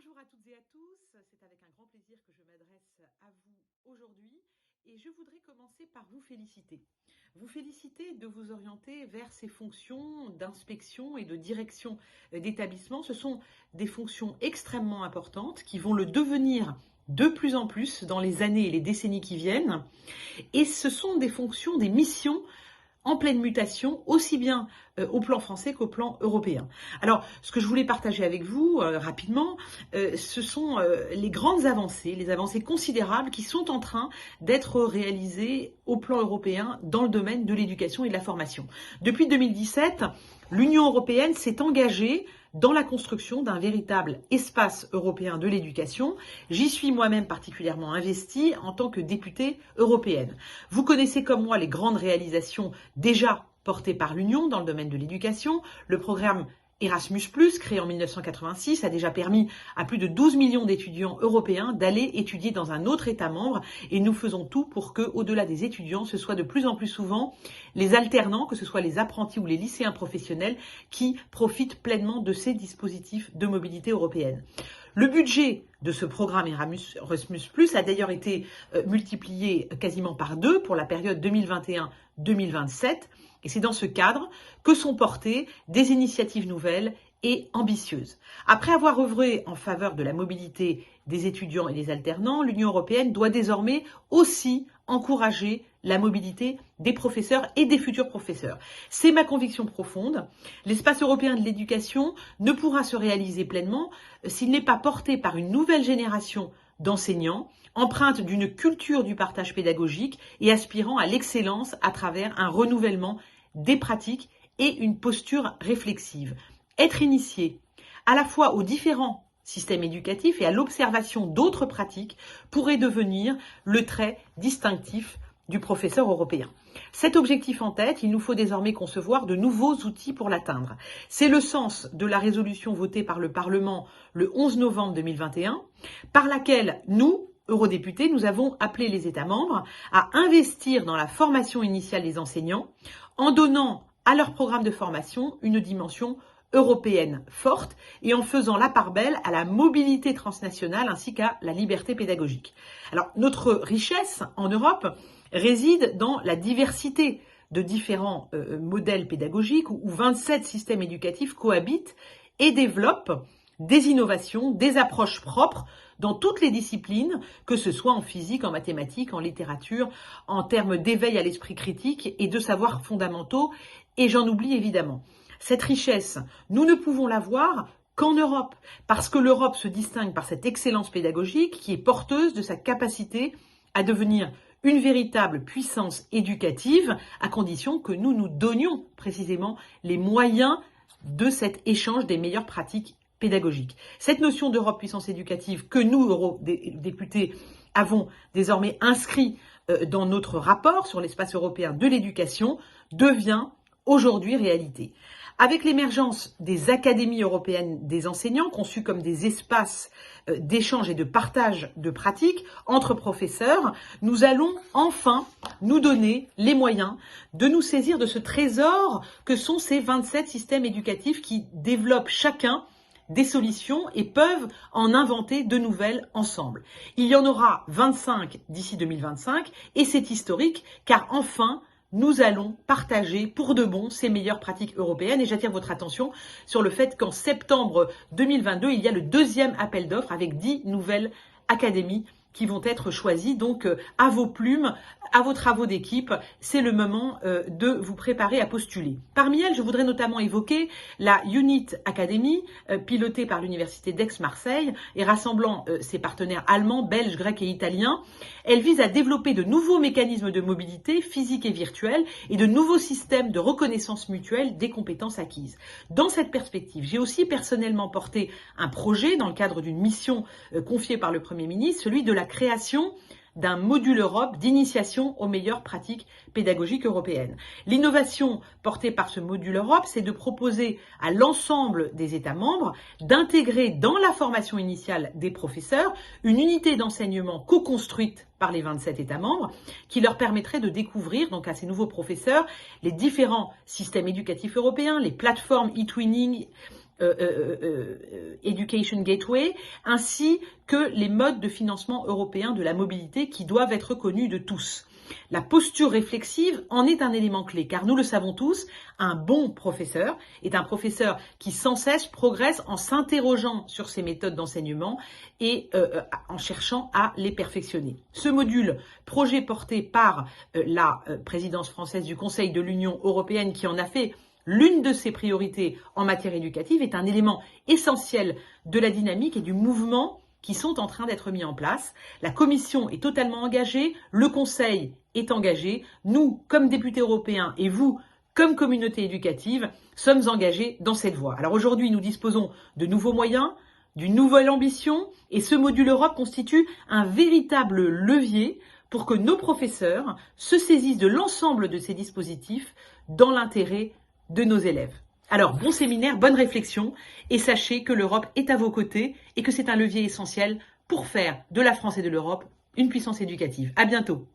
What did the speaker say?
Bonjour à toutes et à tous, c'est avec un grand plaisir que je m'adresse à vous aujourd'hui et je voudrais commencer par vous féliciter. Vous féliciter de vous orienter vers ces fonctions d'inspection et de direction d'établissement. Ce sont des fonctions extrêmement importantes qui vont le devenir de plus en plus dans les années et les décennies qui viennent. Et ce sont des fonctions, des missions en pleine mutation, aussi bien au plan français qu'au plan européen. Alors, ce que je voulais partager avec vous rapidement, ce sont les grandes avancées, les avancées considérables qui sont en train d'être réalisées au plan européen dans le domaine de l'éducation et de la formation. Depuis 2017, l'Union européenne s'est engagée dans la construction d'un véritable espace européen de l'éducation. J'y suis moi-même particulièrement investie en tant que députée européenne. Vous connaissez comme moi les grandes réalisations déjà portées par l'Union dans le domaine de l'éducation. Le programme Erasmus+, créé en 1986, a déjà permis à plus de 12 millions d'étudiants européens d'aller étudier dans un autre État membre et nous faisons tout pour que, au-delà des étudiants, ce soit de plus en plus souvent les alternants, que ce soit les apprentis ou les lycéens professionnels, qui profitent pleinement de ces dispositifs de mobilité européenne. Le budget de ce programme Erasmus+ a d'ailleurs été multiplié quasiment par 2 pour la période 2021-2027. Et c'est dans ce cadre que sont portées des initiatives nouvelles et ambitieuses. Après avoir œuvré en faveur de la mobilité des étudiants et des alternants, l'Union européenne doit désormais aussi encourager la mobilité des professeurs et des futurs professeurs. C'est ma conviction profonde. L'espace européen de l'éducation ne pourra se réaliser pleinement s'il n'est pas porté par une nouvelle génération d'enseignants, empreinte d'une culture du partage pédagogique et aspirant à l'excellence à travers un renouvellement des pratiques et une posture réflexive. Être initié à la fois aux différents systèmes éducatifs et à l'observation d'autres pratiques pourrait devenir le trait distinctif du professeur européen. Cet objectif en tête, il nous faut désormais concevoir de nouveaux outils pour l'atteindre. C'est le sens de la résolution votée par le Parlement le 11 novembre 2021, par laquelle nous, eurodéputés, nous avons appelé les États membres à investir dans la formation initiale des enseignants en donnant à leur programme de formation une dimension européenne forte et en faisant la part belle à la mobilité transnationale ainsi qu'à la liberté pédagogique. Alors, notre richesse en Europe réside dans la diversité de différents modèles pédagogiques où 27 systèmes éducatifs cohabitent et développent des innovations, des approches propres dans toutes les disciplines, que ce soit en physique, en mathématiques, en littérature, en termes d'éveil à l'esprit critique et de savoirs fondamentaux, et j'en oublie évidemment. Cette richesse, nous ne pouvons l'avoir qu'en Europe, parce que l'Europe se distingue par cette excellence pédagogique qui est porteuse de sa capacité à devenir une véritable puissance éducative, à condition que nous nous donnions précisément les moyens de cet échange des meilleures pratiques pédagogique. Cette notion d'Europe puissance éducative que nous, eurodéputés, avons désormais inscrit dans notre rapport sur l'espace européen de l'éducation, devient aujourd'hui réalité. Avec l'émergence des académies européennes des enseignants, conçues comme des espaces d'échange et de partage de pratiques entre professeurs, nous allons enfin nous donner les moyens de nous saisir de ce trésor que sont ces 27 systèmes éducatifs qui développent chacun des solutions et peuvent en inventer de nouvelles ensemble. Il y en aura 25 d'ici 2025 et c'est historique car enfin nous allons partager pour de bon ces meilleures pratiques européennes et j'attire votre attention sur le fait qu'en septembre 2022, il y a le deuxième appel d'offres avec 10 nouvelles académies qui vont être choisies. Donc, à vos plumes, à vos travaux d'équipe, c'est le moment de vous préparer à postuler. Parmi elles, je voudrais notamment évoquer la Unit Academy, pilotée par l'Université d'Aix-Marseille et rassemblant ses partenaires allemands, belges, grecs et italiens. Elle vise à développer de nouveaux mécanismes de mobilité physique et virtuelle et de nouveaux systèmes de reconnaissance mutuelle des compétences acquises. Dans cette perspective, j'ai aussi personnellement porté un projet dans le cadre d'une mission confiée par le Premier ministre, celui de la création d'un module Europe d'initiation aux meilleures pratiques pédagogiques européennes. L'innovation portée par ce module Europe, c'est de proposer à l'ensemble des États membres d'intégrer dans la formation initiale des professeurs une unité d'enseignement co-construite par les 27 États membres qui leur permettrait de découvrir, donc à ces nouveaux professeurs, les différents systèmes éducatifs européens, les plateformes e-twinning Education Gateway, ainsi que les modes de financement européens de la mobilité qui doivent être connus de tous. La posture réflexive en est un élément clé, car nous le savons tous, un bon professeur est un professeur qui sans cesse progresse en s'interrogeant sur ses méthodes d'enseignement et en cherchant à les perfectionner. Ce module, projet porté par la présidence française du Conseil de l'Union européenne qui en a fait l'une de ses priorités en matière éducative, est un élément essentiel de la dynamique et du mouvement qui sont en train d'être mis en place. La Commission est totalement engagée, le Conseil est engagé, nous, comme députés européens, et vous, comme communauté éducative, sommes engagés dans cette voie. Alors aujourd'hui, nous disposons de nouveaux moyens, d'une nouvelle ambition, et ce module Europe constitue un véritable levier pour que nos professeurs se saisissent de l'ensemble de ces dispositifs dans l'intérêt de nos élèves. Alors, bon séminaire, bonne réflexion, et sachez que l'Europe est à vos côtés et que c'est un levier essentiel pour faire de la France et de l'Europe une puissance éducative. À bientôt.